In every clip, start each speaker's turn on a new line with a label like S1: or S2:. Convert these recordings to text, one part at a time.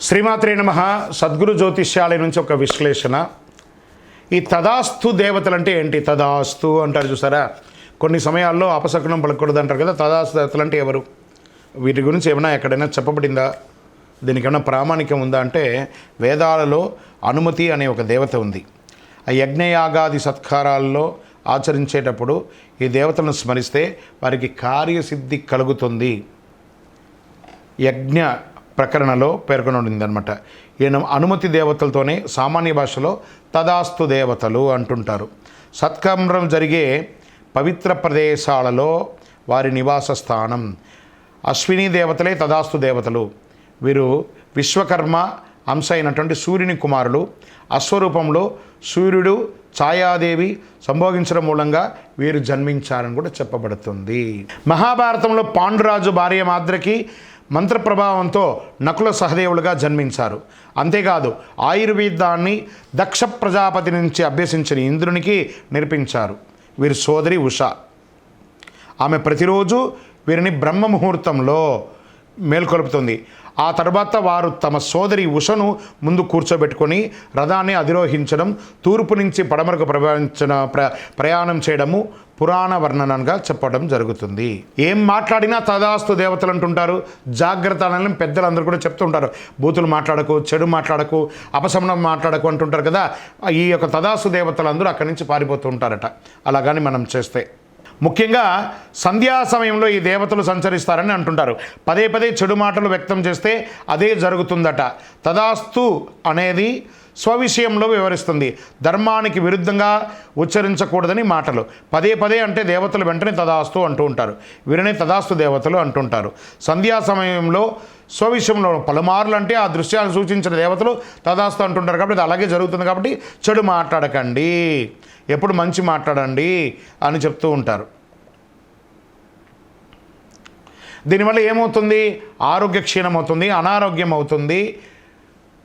S1: శ్రీమాత్రే నమః. సద్గురు జ్యోతిష్యాలయం నుంచి ఒక విశ్లేషణ. ఈ తదాస్తు దేవతలు అంటే ఏంటి? తదాస్తు అంటారు చూసారా, కొన్ని సమయాల్లో అపశకునం పలకూడదు అంటారు కదా. తదాస్తు దేవతలు అంటే ఎవరు? వీటి గురించి ఏమైనా ఎక్కడైనా చెప్పబడిందా? దీనికి ఏమైనా ప్రామాణికం ఉందా అంటే, వేదాలలో అనుమతి అనే ఒక దేవత ఉంది. ఆ యజ్ఞయాగాది సత్కారాల్లో ఆచరించేటప్పుడు ఈ దేవతలను స్మరిస్తే వారికి కార్యసిద్ధి కలుగుతుంది. యజ్ఞ ప్రకరణలో పేర్కొని ఉండిందనమాట. ఈయన అనుమతి దేవతలతోనే సామాన్య భాషలో తదాస్తు దేవతలు అంటుంటారు. సత్కర్మం జరిగే పవిత్ర ప్రదేశాలలో వారి నివాస స్థానం. అశ్విని దేవతలే తదాస్తు దేవతలు. వీరు విశ్వకర్మ అంశ అయినటువంటి సూర్యుని కుమారులు. అశ్వరూపంలో సూర్యుడు ఛాయాదేవి సంభోగించడం మూలంగా వీరు జన్మించారని కూడా చెప్పబడుతుంది. మహాభారతంలో పాండురాజు భార్య మాద్రికి మంత్ర ప్రభావంతో నకుల సహదేవులుగా జన్మించారు. అంతేకాదు ఆయుర్వేదాన్ని దక్ష ప్రజాపతి నుంచి అభ్యసించిన ఇంద్రునికి నేర్పించారు. వీరి సోదరి ఉష. ఆమె ప్రతిరోజు వీరిని బ్రహ్మ ముహూర్తంలో మేల్కొలుపుతుంది. ఆ తర్వాత వారు తమ సోదరి ఉషను ముందు కూర్చోబెట్టుకొని రథాన్ని అధిరోహించడం, తూర్పు నుంచి పడమరకు ప్రయాణం చేయడము పురాణ వర్ణనంగా చెప్పడం జరుగుతుంది. ఏం మాట్లాడినా తదాస్తు దేవతలు అంటుంటారు. జాగ్రత్త అని పెద్దలందరూ కూడా చెప్తుంటారు. బూతులు మాట్లాడకు, చెడు మాట్లాడకు, అపశమనం మాట్లాడకు అంటుంటారు కదా. ఈ యొక్క తదాస్తు దేవతలందరూ అక్కడి నుంచి పారిపోతూ ఉంటారట అలాగని మనం చేస్తే. ముఖ్యంగా సంధ్యా సమయంలో ఈ దేవతలు సంచరిస్తారని అంటుంటారు. పదే పదే చెడు మాటలు వ్యక్తం చేస్తే అదే జరుగుతుందట. తదాస్తు అనేది స్వవిషయంలో వివరిస్తుంది. ధర్మానికి విరుద్ధంగా ఉచ్చరించకూడదని మాటలు. పదే పదే అంటే దేవతలు వెంటనే తదాస్తు అంటూ ఉంటారు. వీరినే తదాస్తు దేవతలు అంటుంటారు. సంధ్యా సమయంలో స్వవిషయంలో పలుమార్లు అంటే ఆ దృశ్యాన్ని సూచించిన దేవతలు తదాస్తు అంటుంటారు. కాబట్టి అది అలాగే జరుగుతుంది. కాబట్టి చెడు మాట్లాడకండి, ఎప్పుడు మంచి మాట్లాడండి అని చెప్తూ ఉంటారు. దీనివల్ల ఏమవుతుంది? ఆరోగ్య క్షీణం అవుతుంది, అనారోగ్యం అవుతుంది,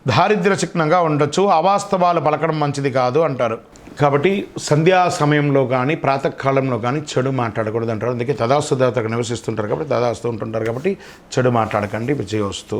S1: దారిద్ర్య చిహ్నంగా ఉండొచ్చు, అవాస్తవాలు పలకడం మంచిది కాదు అంటారు. కాబట్టి సంధ్యా సమయంలో కానీ ప్రాతకాలంలో కానీ చెడు మాట్లాడకూడదు అంటారు. అందుకే తదాస్తు దేవతకు నివసిస్తుంటారు కాబట్టి తదాస్తు ఉంటుంటారు. కాబట్టి చెడు మాట్లాడకండి. విజయోస్తు.